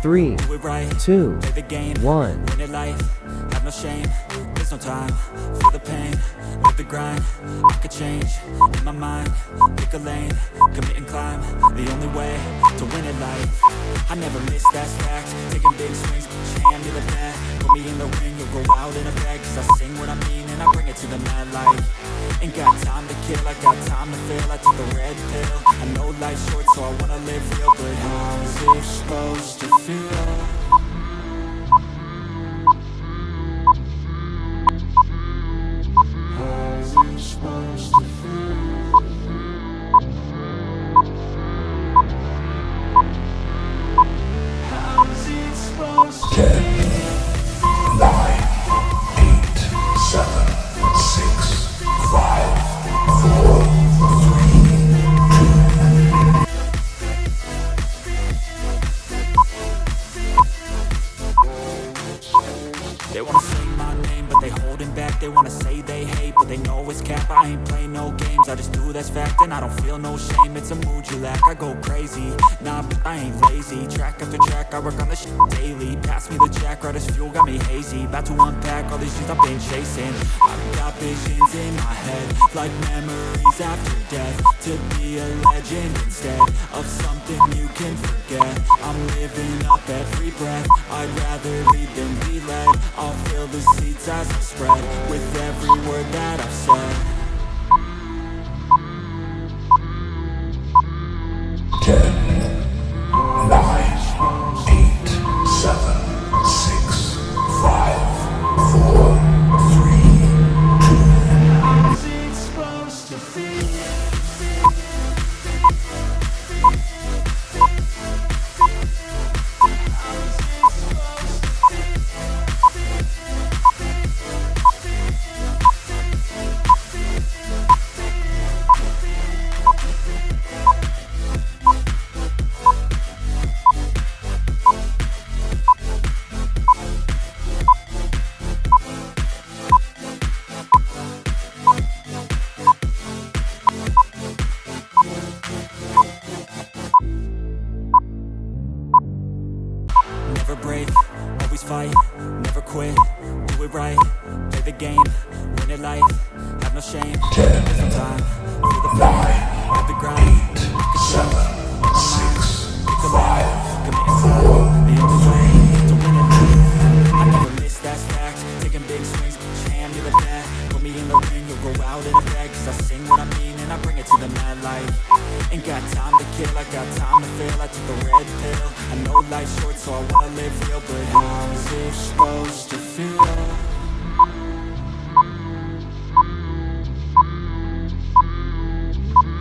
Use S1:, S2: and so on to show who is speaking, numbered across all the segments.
S1: 3,
S2: Do it right.
S1: 2,
S2: Play the game.
S1: 1.
S2: Win it life. Have no shame. There's no time. Feel the pain. Live the grind. I could change. In my mind. Pick a lane. Commit and climb. The only way to win it life. I never miss, that's fact. Taking big swings. Put your hand to the bat. Put me in the ring. You'll go out in a bag. Cause I sing what I mean and I bring it to the mad light. Ain't got time to kill. I got time to feel. I took the red pill. I know life's short so I wanna live real. But how's it supposed to feel? How's it supposed to feel? How's it supposed to feel?
S3: 10, 9, 8, 7, 6, 5, 4, 3, 2.
S2: They wanna say my name, but they holding back. They wanna say they hate, but they know it's cap. I ain't play no games, I just do that's fact. And I don't feel no shame, it's a mood you lack. I go crazy, nah, but I ain't lazy. Track after track, I work on this shit daily. Pass me the jack, right as fuel, got me hazy. About to unpack all these dreams I've been chasing. I've got visions in my head, like memories after death. To be a legend instead of something you can forget. I'm living up every breath, I'd rather lead than be led. I'll fill the seats as I spread, with every word that I've said.
S3: 10, 9, 8, 7, 6, 5, 4, 3, 2.
S2: How's it supposed to feel? Never break, always fight, never quit, do it right, play the game, win it life, have no shame,
S3: 10,
S2: there's no time, feel the
S3: 9,
S2: pain, have the grind,
S3: 8, 7, 6,
S2: pick a
S3: 5,
S2: lane, commit and climb, the only way to win it life. I never miss, that's fact, taking big swings, put your hand to the bat, put me in the ring, you'll go out in a bag, cause I sing what I mean and I bring it to the mad light. Ain't got time to kill, I got time to feel. I took the red pill. I know life's short, so I wanna live real. But how's it supposed to feel?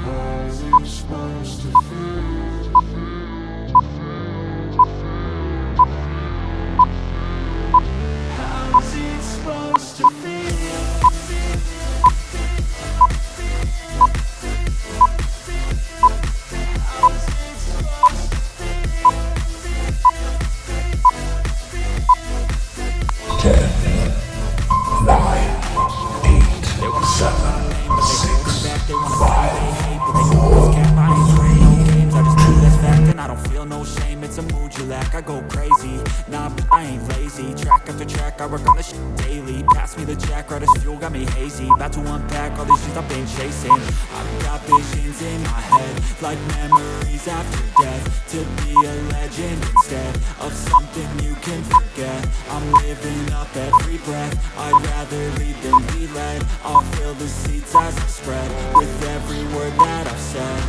S2: How's it supposed to feel? How's it supposed to feel?
S3: 10, 9, 8, 7, 6, 5, 4,
S2: I don't feel no shame, it's a mood you lack. I go crazy, nah, but I ain't lazy. Track after track, I work on this shit daily. Pass me the jack, right as fuel, got me hazy. About to unpack all these dreams I've been chasing. I've got visions in my head, like memories after death. To be a legend instead of something you can forget. I'm living up every breath, I'd rather lead than be led. I'll fill the seats as I spread, with every word that I've said.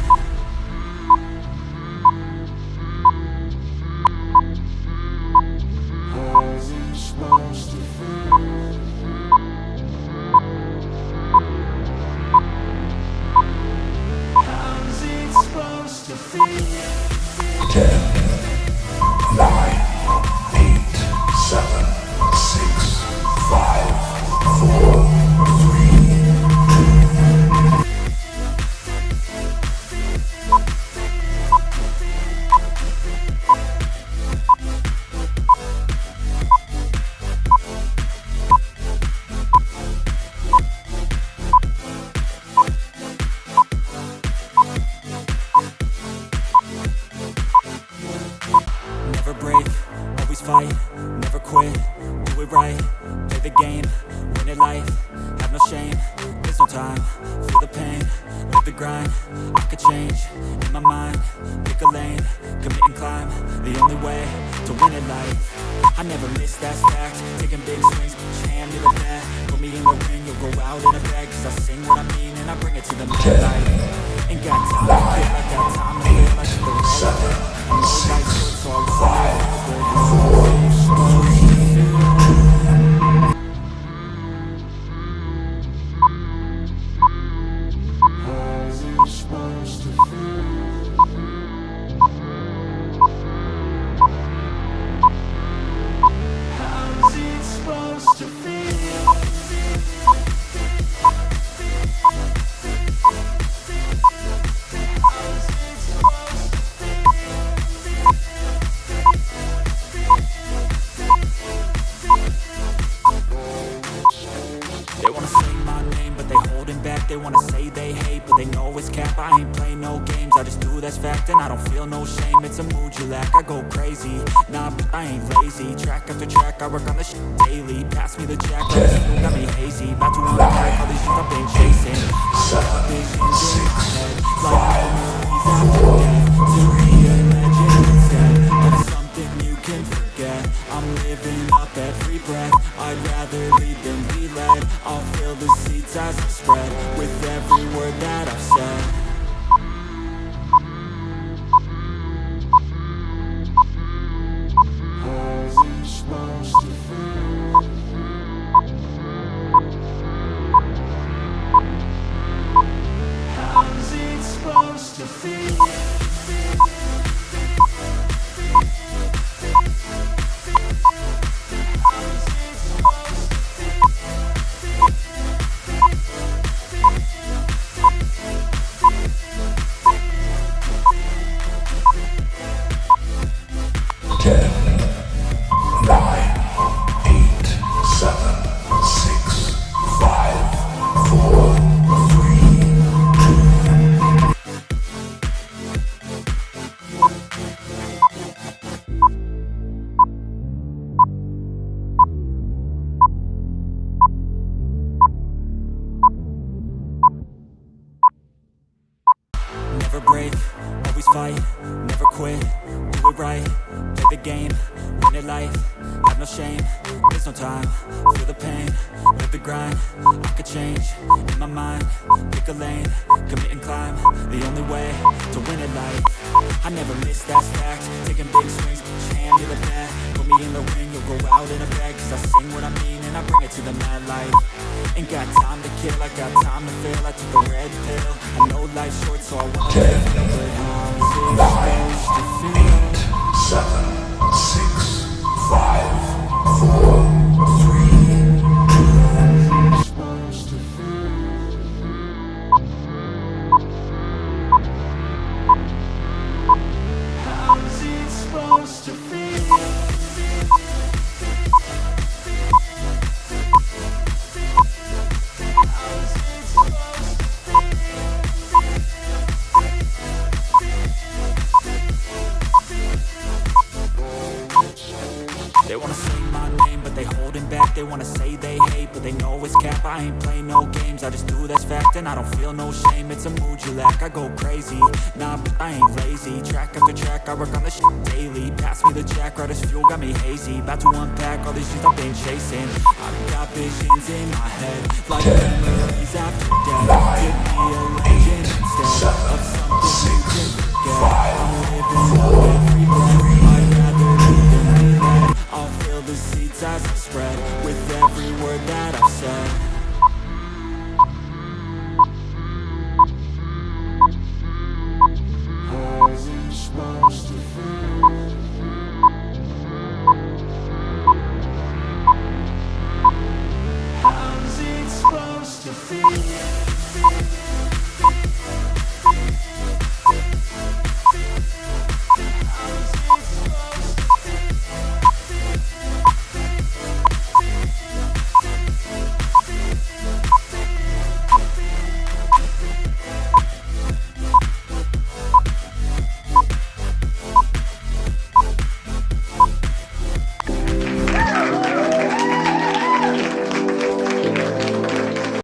S2: How's it supposed to feel? How's it supposed to feel?
S3: 10, 9, 8, 7, 6, 5, 4, 3, 2.
S2: fight, never quit, do it right, play the game, win it life, have no shame, there's no time, feel the pain, live the grind, I could change, in my mind, pick a lane, commit and climb, the only way to win it life, I never miss, that's fact, taking big swings, put your hand to the bat, put me in the ring, you'll go out in a bag, cause I sing what I mean and I bring it to the mic like, ain't got time to feel, I got time to feel, I took the red pill, I know life's short, so I They wanna say my name, but they holding back. They wanna say they hate, but they know it's cap. I ain't play no games, I just do that's fact. And I don't feel no shame, it's a mood you lack. I go crazy, nah, but I ain't lazy. Track after track, I work on the shit daily. Pass me the jack, but this fool got me hazy. About to unpack all these shit I've been chasing. Visions in my head, like memories after death. To be a legend instead of something you can forget. I'm living up every breath, I'd rather lead than be led. I'll fill the seats as I spread with every word that I've said. How's it supposed to feel? How's it supposed to feel? Never break, always fight, never quit, do it right, play the game, win it life, have no shame, there's no time, feel the pain, live the grind, I could change, in my mind, pick a lane, commit and climb, the only way to win it life, I never miss, that's fact, taking big swings, put your hand to the bat, put me in the ring, you'll go out in a bag, cause I sing what I mean and I bring it to the mad light, ain't got time to kill, I got time to feel, I took a red pill, I know life's short so I wanna
S3: 10,
S2: live it, but how's it
S3: 9,
S2: supposed to feel?
S3: 8, 7, 6, 5, 4, 3, 2.
S2: Supposed to feel? How's it supposed to feel? They wanna say my name, but they holding back. They wanna say they hate, but they know it's cap. I ain't play no games, I just do that's fact. And I don't feel no shame, it's a mood you lack. I go crazy, nah, but I ain't lazy. Track after track, I work on the shit daily. Pass me the jack, right as fuel, got me hazy. About to unpack all these shit I've been chasing. I've got visions in my head, like
S3: 10,
S2: memories after death.
S3: 9,
S2: Give me a legend instead
S3: 7,
S2: of something
S3: 6,
S2: you can forget.
S3: 5,
S2: I'm living up every breath, I'd rather lead than be led. I'll fill the seats as I spread with every word that I've said. How's it supposed to feel? How's it supposed to feel?